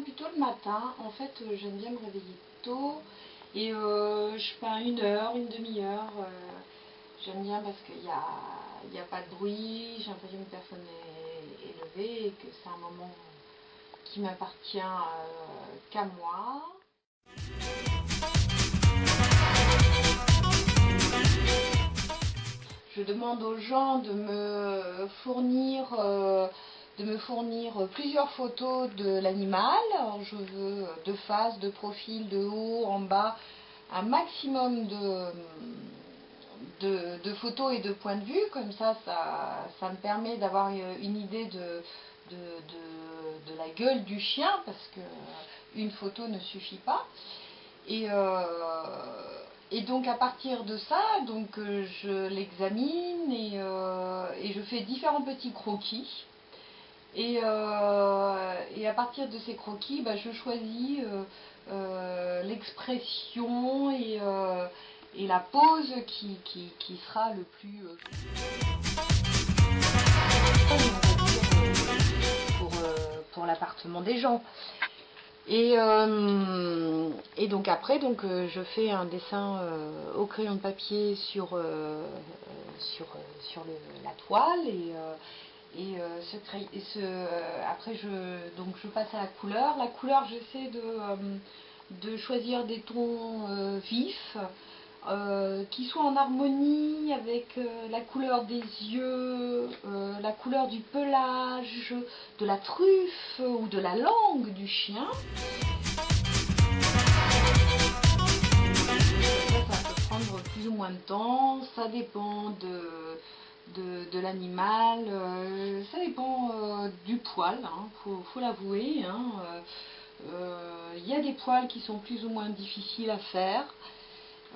plutôt le matin. En fait, j'aime bien me réveiller tôt et je peins 1 heure, une demi-heure. J'aime bien parce qu'il y a pas de bruit, j'ai l'impression que personne n'est levé et que c'est un moment qui m'appartient qu'à moi. Je demande aux gens de me fournir plusieurs photos de l'animal. Je veux de face, de profil, de haut, en bas, un maximum de photos et de points de vue. Comme ça me permet d'avoir une idée de la gueule du chien, parce qu'une photo ne suffit pas. Et donc à partir de ça, je l'examine et je fais différents petits croquis. Et à partir de ces croquis, je choisis l'expression et la pose qui sera le plus pour l'appartement des gens. Et donc après, je fais un dessin au crayon de papier sur la toile après je passe à la couleur. La couleur, j'essaie de choisir des tons vifs qui soient en harmonie avec la couleur des yeux, la couleur du pelage, de la truffe ou de la langue du chien. Ça peut prendre plus ou moins de temps, ça dépend de l'animal, ça dépend du poil, hein, faut l'avouer. Y a des poils qui sont plus ou moins difficiles à faire.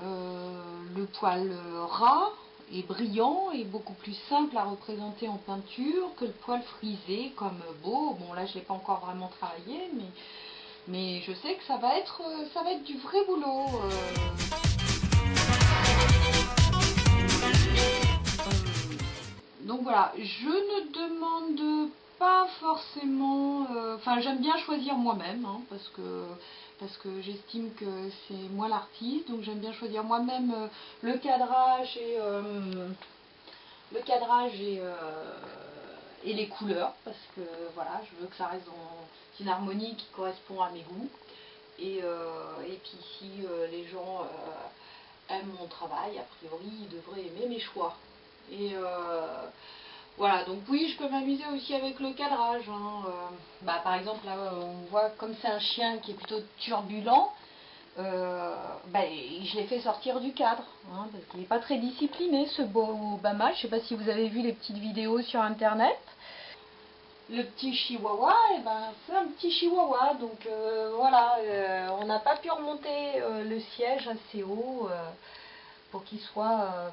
Le poil ras et brillant est beaucoup plus simple à représenter en peinture que le poil frisé comme beau. Bon, là je ne l'ai pas encore vraiment travaillé, mais je sais que ça va être du vrai boulot. Donc voilà, je ne demande pas forcément... Enfin, j'aime bien choisir moi-même, hein, parce que j'estime que c'est moi l'artiste, donc j'aime bien choisir moi-même le cadrage et les couleurs, parce que voilà, je veux que ça reste dans une harmonie qui correspond à mes goûts. Et puis si les gens aiment mon travail, a priori ils devraient aimer mes choix. Et voilà, donc oui, je peux m'amuser aussi avec le cadrage, hein. Par exemple, là, on voit comme c'est un chien qui est plutôt turbulent, je l'ai fait sortir du cadre, hein, parce qu'il n'est pas très discipliné, ce beau Obama. Je ne sais pas si vous avez vu les petites vidéos sur internet. Le petit chihuahua, c'est un petit chihuahua, donc voilà, on n'a pas pu remonter le siège assez haut pour qu'il soit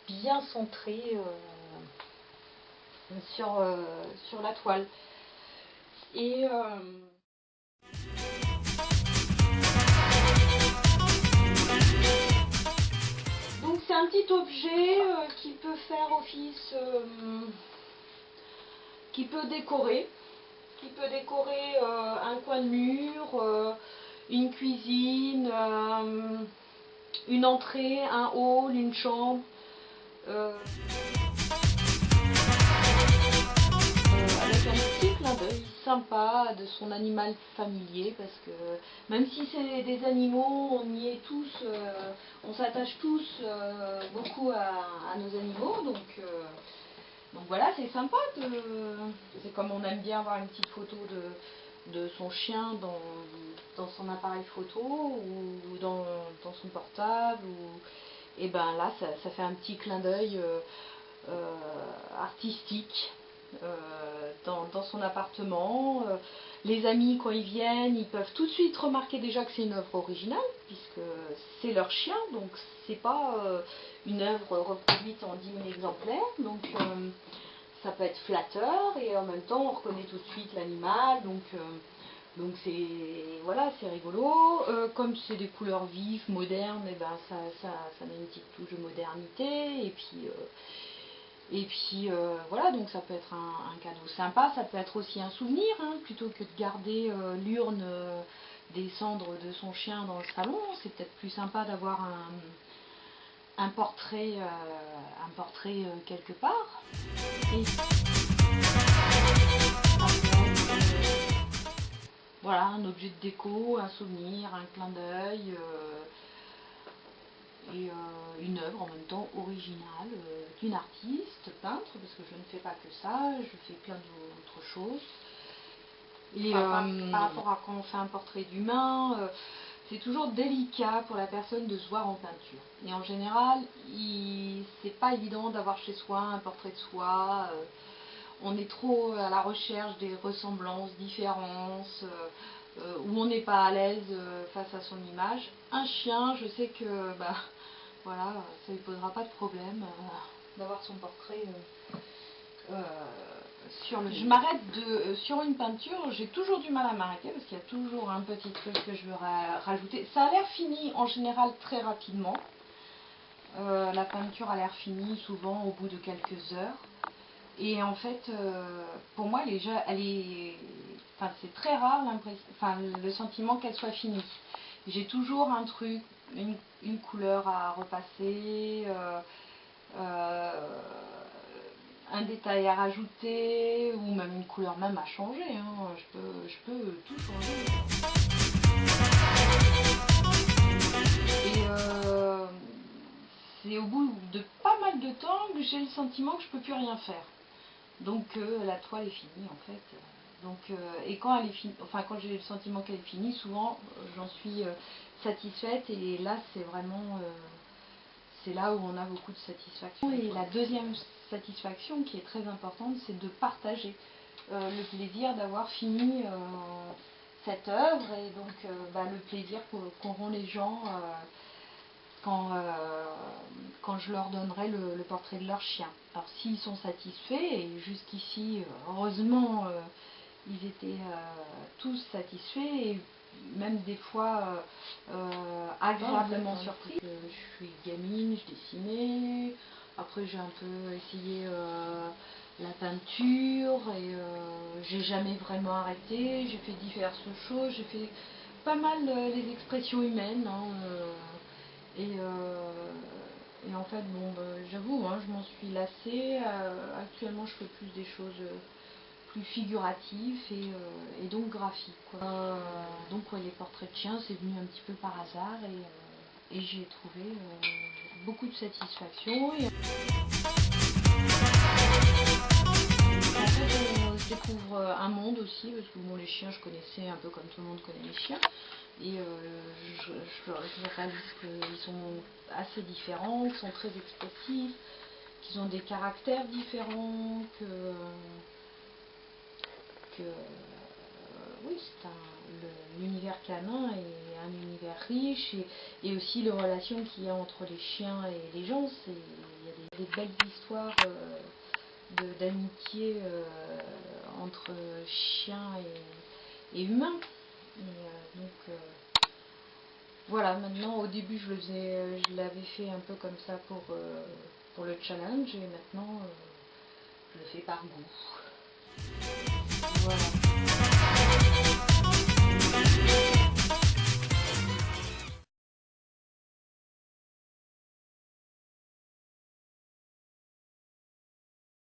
bien centré sur la toile. Et donc c'est un petit objet qui peut faire office, qui peut décorer un coin de mur, une cuisine, une entrée, un hall, une chambre. Avec un petit clin d'œil sympa de son animal familier, parce que même si c'est des animaux, on y est tous, on s'attache tous beaucoup à nos animaux, donc voilà, c'est sympa, c'est comme on aime bien avoir une petite photo de son chien dans son appareil photo ou dans son portable, et là ça fait un petit clin d'œil artistique dans son appartement. Les amis, quand ils viennent, ils peuvent tout de suite remarquer déjà que c'est une œuvre originale, puisque c'est leur chien, donc c'est pas une œuvre reproduite en 10 000 exemplaires, donc ça peut être flatteur, et en même temps on reconnaît tout de suite l'animal, donc c'est rigolo. Comme c'est des couleurs vives, modernes, ça met une petite touche de modernité, et puis Et puis voilà, donc ça peut être un cadeau sympa, ça peut être aussi un souvenir, hein, plutôt que de garder l'urne des cendres de son chien dans le salon. C'est peut-être plus sympa d'avoir un portrait quelque part. Et voilà, un objet de déco, un souvenir, un clin d'œil. Et une œuvre en même temps originale d'une artiste peintre, parce que je ne fais pas que ça, je fais plein d'autres choses. Et par rapport à quand on fait un portrait d'humain, c'est toujours délicat pour la personne de se voir en peinture. Et en général, c'est pas évident d'avoir chez soi un portrait de soi. On est trop à la recherche des ressemblances, différences, où on n'est pas à l'aise face à son image. Un chien, je sais que voilà, ça ne lui posera pas de problème d'avoir son portrait sur le... Je m'arrête sur une peinture, j'ai toujours du mal à m'arrêter parce qu'il y a toujours un petit truc que je veux rajouter. Ça a l'air fini en général très rapidement. La peinture a l'air finie souvent au bout de quelques heures. Et en fait, pour moi, c'est très rare le sentiment qu'elle soit finie. J'ai toujours un truc, une couleur à repasser, un détail à rajouter, ou même une couleur même à changer. Hein. Je peux tout changer. Et c'est au bout de pas mal de temps que j'ai le sentiment que je peux plus rien faire. Donc la toile est finie en fait. Donc, et quand elle est finie, quand j'ai le sentiment qu'elle est finie, souvent j'en suis satisfaite, et là c'est vraiment c'est là où on a beaucoup de satisfaction. Et la deuxième satisfaction qui est très importante, c'est de partager le plaisir d'avoir fini cette œuvre, et donc le plaisir qu'auront les gens quand je leur donnerai le portrait de leur chien. Alors s'ils sont satisfaits, et jusqu'ici, heureusement, ils étaient tous satisfaits, et même des fois agréablement surpris. Je suis gamine, je dessinais, après j'ai un peu essayé la peinture, et j'ai jamais vraiment arrêté, j'ai fait diverses choses, j'ai fait pas mal les expressions humaines, hein, et en fait, j'avoue, hein, je m'en suis lassée. Actuellement, je fais plus des choses plus figuratives et donc graphiques, quoi. Donc les portraits de chiens, c'est venu un petit peu par hasard, et j'y ai trouvé beaucoup de satisfaction. Et en fait, je découvre un monde aussi, parce que les chiens, je connaissais un peu comme tout le monde connaît les chiens. Et je réalise qu'ils sont assez différents, qu'ils sont très expressifs, qu'ils ont des caractères différents, oui, l'univers canin est un univers riche, et aussi les relations qu'il y a entre les chiens et les gens. Il y a des belles histoires d'amitié entre chiens et humains. Et donc voilà, maintenant, au début je l'avais fait un peu comme ça pour le challenge, et maintenant je le fais par goût. Voilà.